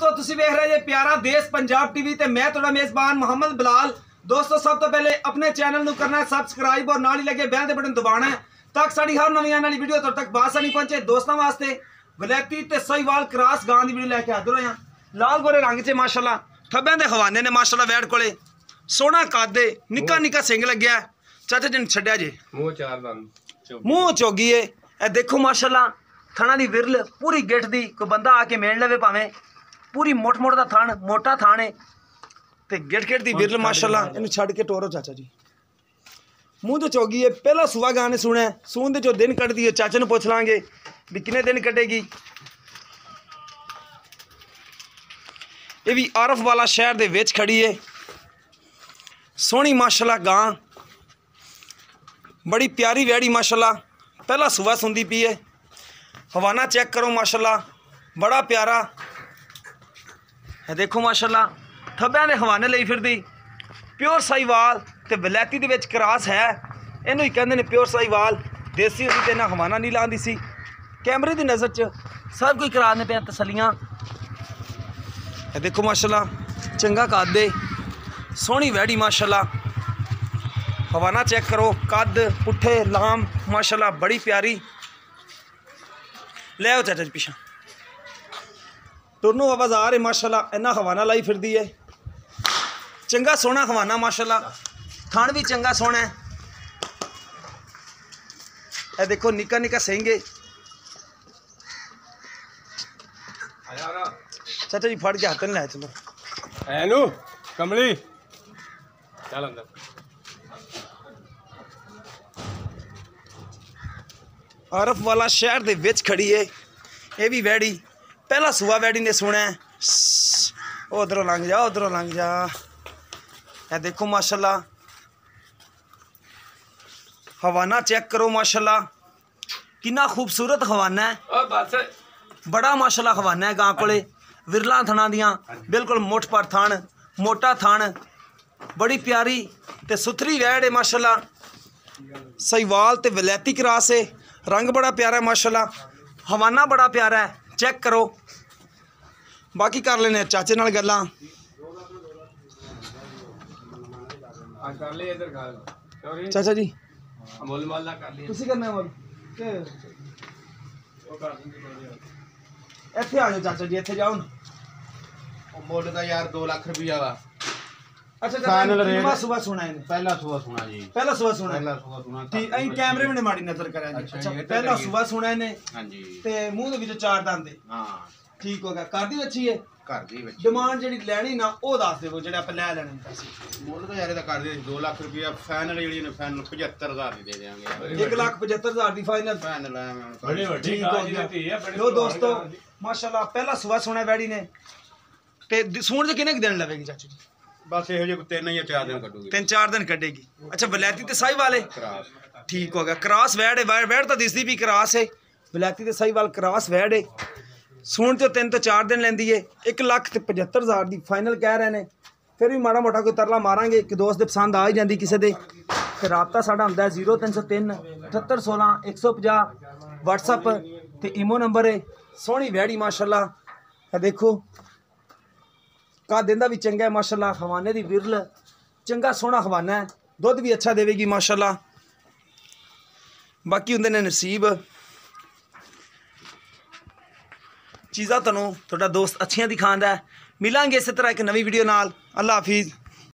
दोस्तों तुसी वेख रहे जे प्यारा देश पंजाब टीवी ते मैं तुहाडा मेजबान मोहम्मद बिलाल। दोस्तों सब तो पहले अपने चैनल नूं करना है सबसक्राइब और नाल ही लगे बैल दे बटन दबाना है ताकि साडी हर नवीं आने वाली वीडियो तुहाडे तक बासानी पहुंचे। दोस्तों वास्ते वलैती ते साहिवाल क्रॉस गां दी वीडियो लैके हाजिर होया। लाल गोरे रंग च माशाल्लाह थब्बे दे हवाने ने माशाल्लाह वैड कोले सोहना कादे निक्का निक्का सिंग लग्या। चाचा जी छड्या जे मूंह चोगी है ए देखो माशाल्लाह थणा दी विरल पूरी गिठ दी कोई बंदा आके मेल लवे भावें पूरी मोट मोट दा थण मोटा थान है ते गिठ गिठ दी विरल माशाल्लाह इन्हू छड़ के टोरो चाचा जी मूँह तो चोगी है। पहला सुबह गाने सुने सून दे जो दिन कटदी है चाचे नूं पुछ लांगे भी कितने दिन कटेगी। ये भी आरफ वाला शहर दे विच खड़ी है सोहनी माशाल्लाह गां बड़ी प्यारी वैड़ी माशाल्लाह पहला सुबह सुनदी पी है। हवाना चेक करो माशाल्लाह बड़ा प्यारा है देखो माशाल्लाह थब्बियां दे हवाने लई फिरदी प्योर साहिवाल ते वलैती दे विच क्रॉस है इनू ही कहंदे ने प्योर साहिवाल। देसी होंदी ते इन्हां हवाना नहीं लांदी सी कैमरे दी नज़र च सब कोई कराने पे तसलियां है देखो माशाल्लाह चंगा कादे सोहनी वैड़ी माशाल्लाह हवाना चेक करो कद पुट्ठे लाम माशाल्लाह बड़ी प्यारी। ले आओ चाचा जी पिछा टुरनू बाजार है माशाल्लाह इन्ना हवाना लाई फिरदी है चंगा सोहना हवाना माशाल्लाह थान भी चंगा सोहना है। ए देखो निक्का निक्का सेंगे चाचा जी फड़ के हाथ नहीं लाए चलो एनू कमली चल अंदर। आरफ वाला शहर दे विच खड़ी है ये भी वैड़ी पहला सुबह वैड़ी ने सुना है उधरों लंघ जा उधरों लंघ जा। ए देखो माशाल्लाह हवाना चेक करो माशाल्लाह कितना खूबसूरत हवाना है बड़ा माशाल्लाह हवाना है गां कोले विरला थणा दियां बिल्कुल मुठ पर थान मोटा थान बड़ी प्यारी ते सुथरी वैड़ है माशाल्लाह साहिवाल ते वलैती क्रॉस है रंग बड़ा प्यारा है माशाल्लाह हवाना बड़ा प्यारा है चेक करो। बाकी कर लेने चाचे नाल गल्लां चाचा जी तुसी करना है इत्थे आ जाओ चाचा जी इत्थे जाओ मुल का यार 2 लाख रुपया वा। अच्छा चाचा सुबह सुना है पहला सुबह सुना जी पहला सुबह सुना पहला सुबह सुना ठीक अई कैमरे में माड़ी नजर करा जी। अच्छा पहला सुबह सुना है ने हां जी ते मुंह दे विच 4 दंद हां ठीक हो गया कर दी अच्छी है घर दी बच्ची डिमांड जेडी लैनी ना ओ दस देवो जेड़ा आप ले लेने पैसे मुल तो यार कर दे 2 लाख रुपया फाइनल जेडी ने फाइनल 75000 दी दे देंगे 1,75,000 दी फाइनल फाइनल है मैं बड़ी बड़ी लो दोस्तों माशाल्लाह पहला सुबह सुना वैड़ी ने ते सूण जे किने दिन लवेगी चाचू जी बस ਇਹੋ ਜਿਹੇ 3 ਜਾਂ 4 दिन ਕੱਢੂਗੀ 3-4 दिन कटेगी। अच्छा वलैती ते साहिवाल है क्रॉस ठीक हो गया क्रॉस वैड है वैड तो दिसदी भी क्रॉस है वलैती ते साहिवाल क्रॉस वैड है सूण तो 3 तो 4 दिन लेंदी है 1,75,000 दी फाइनल कह रहे हैं। फिर भी माड़ा मोटा कोई तरला मारांगे कि दोस्त दे पसंद आ ही जाती किसी दे ते राबता साडा हुंदा है 0303 7816 150 WhatsApp ते इमो नंबर है। सोहनी वैड़ी माशाल्लाह देखो का देंदा भी चंगा है माशाल्लाह हवाने दी विरल चंगा सोहना हवाना है दुध भी अच्छा देवेगी माशाल्लाह। बाकी हुंदे ने नसीब चीज़ां तुहानूं तुहाडा दोस्त अच्छियां दिखांदा है। मिलांगे इस तरह एक नवी वीडियो नाल। अल्लाह हाफिज़।